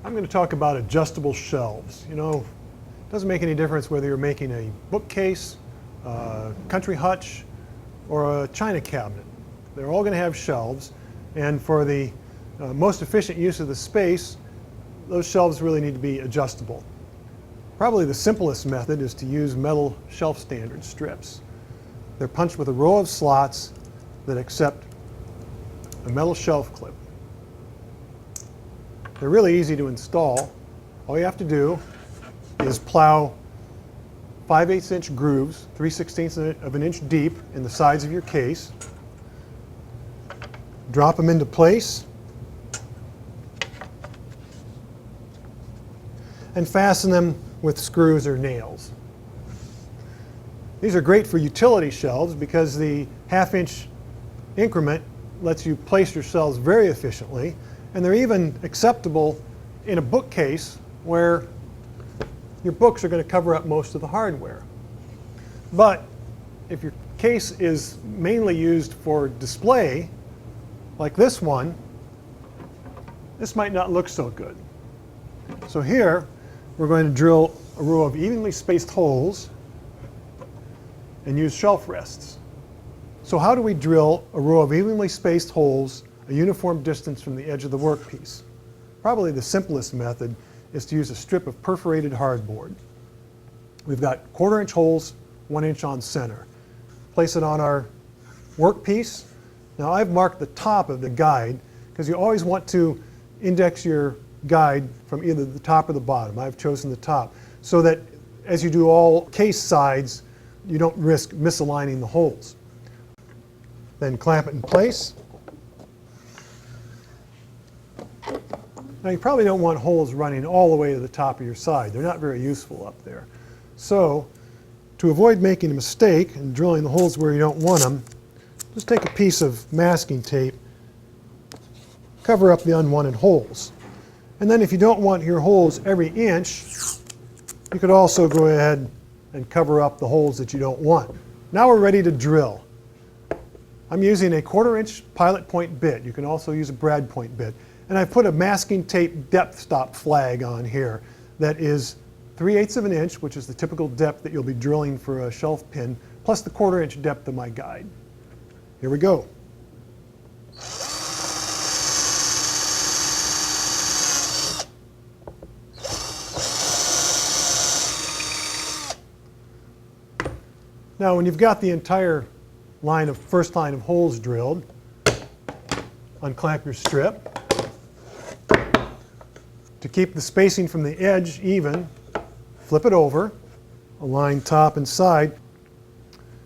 I'm going to talk about adjustable shelves. You know, it doesn't make any difference whether you're making a bookcase, a country hutch, or a china cabinet. They're all going to have shelves, and for the most efficient use of the space, those shelves really need to be adjustable. Probably the simplest method is to use metal shelf standard strips. They're punched with a row of slots that accept a metal shelf clip. They're really easy to install. All you have to do is plow 5/8 inch grooves, 3/16 of an inch deep in the sides of your case. Drop them into place and fasten them with screws or nails. These are great for utility shelves because the 1/2 inch increment lets you place your shelves very efficiently, and they're even acceptable in a bookcase where your books are going to cover up most of the hardware. But if your case is mainly used for display, like this one, this might not look so good. So here, we're going to drill a row of evenly spaced holes and use shelf rests. So how do we drill a row of evenly spaced holes a uniform distance from the edge of the workpiece? Probably the simplest method is to use a strip of perforated hardboard. We've got 1/4 inch holes, 1 inch on center. Place it on our workpiece. Now I've marked the top of the guide because you always want to index your guide from either the top or the bottom. I've chosen the top so that as you do all case sides, you don't risk misaligning the holes. Then clamp it in place. Now you probably don't want holes running all the way to the top of your side. They're not very useful up there. So to avoid making a mistake and drilling the holes where you don't want them, just take a piece of masking tape, cover up the unwanted holes. And then if you don't want your holes every inch, you could also go ahead and cover up the holes that you don't want. Now we're ready to drill. I'm using a 1/4 inch pilot point bit. You can also use a brad point bit. And I've put a masking tape depth stop flag on here that is 3/8 of an inch, which is the typical depth that you'll be drilling for a shelf pin, plus the 1/4 inch depth of my guide. Here we go. Now when you've got the entire first line of holes drilled, unclamp your strip. To keep the spacing from the edge even, flip it over, align top and side.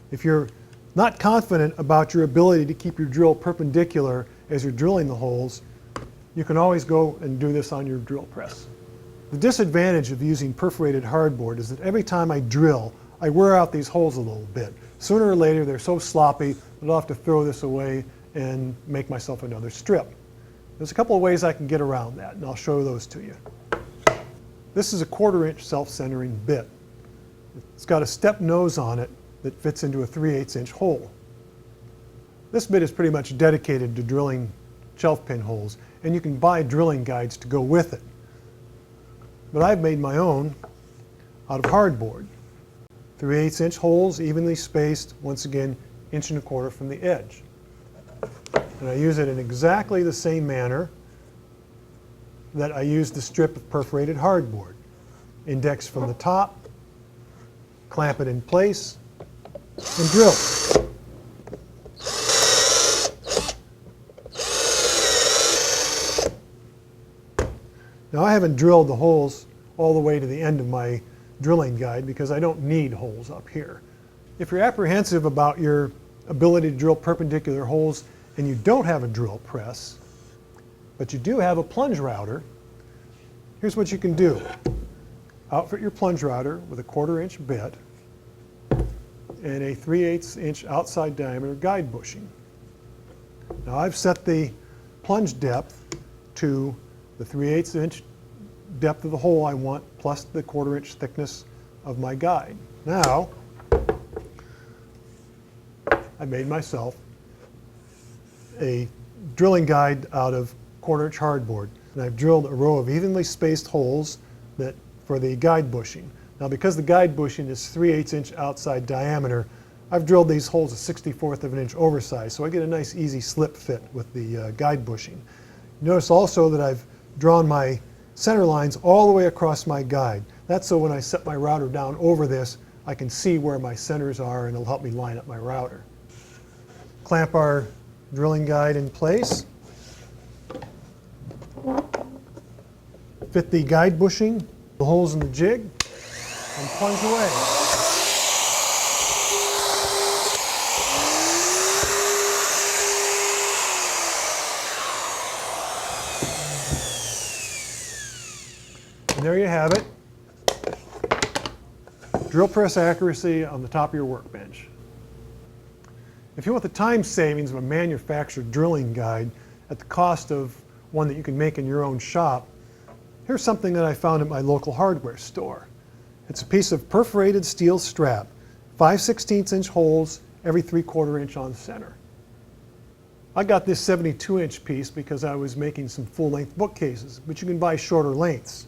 If you're not confident about your ability to keep your drill perpendicular as you're drilling the holes, you can always go and do this on your drill press. The disadvantage of using perforated hardboard is that every time I drill, I wear out these holes a little bit. Sooner or later, they're so sloppy that I'll have to throw this away and make myself another strip. There's a couple of ways I can get around that, and I'll show those to you. This is a 1/4 inch self-centering bit. It's got a step nose on it that fits into a 3/8 inch hole. This bit is pretty much dedicated to drilling shelf pin holes, and you can buy drilling guides to go with it. But I've made my own out of hardboard. 3/8 inch holes, evenly spaced, once again, 1.25 inches from the edge. And I use it in exactly the same manner that I used the strip of perforated hardboard. Index from the top, clamp it in place, and drill. Now I haven't drilled the holes all the way to the end of my drilling guide because I don't need holes up here. If you're apprehensive about your ability to drill perpendicular holes and you don't have a drill press, but you do have a plunge router, here's what you can do. Outfit your plunge router with a 1/4 inch bit and a 3/8 inch outside diameter guide bushing. Now I've set the plunge depth to the 3/8 inch depth of the hole I want plus the 1/4 inch thickness of my guide. Now I made myself a drilling guide out of 1/4 inch hardboard. and I've drilled a row of evenly spaced holes for the guide bushing. Now because the guide bushing is 3/8 inch outside diameter, I've drilled these holes a 1/64 of an inch oversized, so I get a nice easy slip fit with the guide bushing. Notice also that I've drawn my center lines all the way across my guide. That's so when I set my router down over this, I can see where my centers are and it'll help me line up my router. Clamp our drilling guide in place. Fit the guide bushing, the holes in the jig, and plunge away. And there you have it. Drill press accuracy on the top of your workbench. If you want the time savings of a manufactured drilling guide at the cost of one that you can make in your own shop, here's something that I found at my local hardware store. It's a piece of perforated steel strap, 5/16 inch holes every 3/4 inch on center. I got this 72 inch piece because I was making some full length bookcases, but you can buy shorter lengths.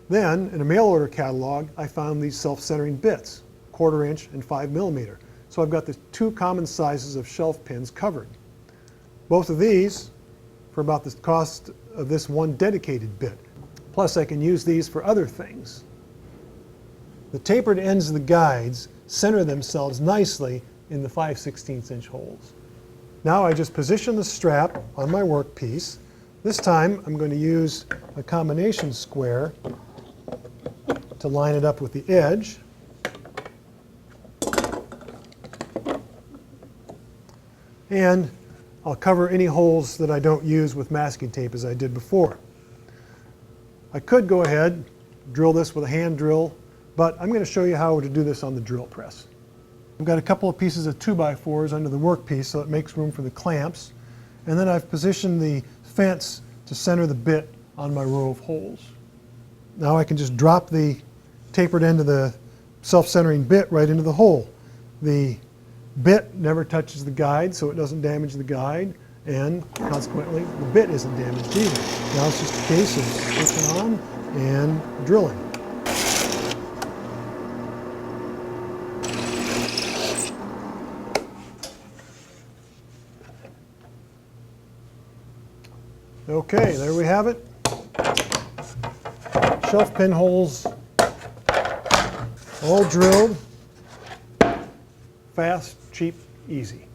Then, in a mail order catalog, I found these self-centering bits, 1/4 inch and 5mm. So I've got the two common sizes of shelf pins covered. Both of these for about the cost of this one dedicated bit. Plus I can use these for other things. The tapered ends of the guides center themselves nicely in the 5/16 inch holes. Now I just position the strap on my workpiece. This time I'm going to use a combination square to line it up with the edge. And I'll cover any holes that I don't use with masking tape as I did before. I could go ahead, drill this with a hand drill, but I'm going to show you how to do this on the drill press. I've got a couple of pieces of 2x4s under the workpiece so it makes room for the clamps. And then I've positioned the fence to center the bit on my row of holes. Now I can just drop the tapered end of the self-centering bit right into the hole. The bit never touches the guide, so it doesn't damage the guide, and consequently the bit isn't damaged either. Now it's just a case of switching on and drilling. Okay, there we have it. Shelf pin holes all drilled. Fast, cheap, easy.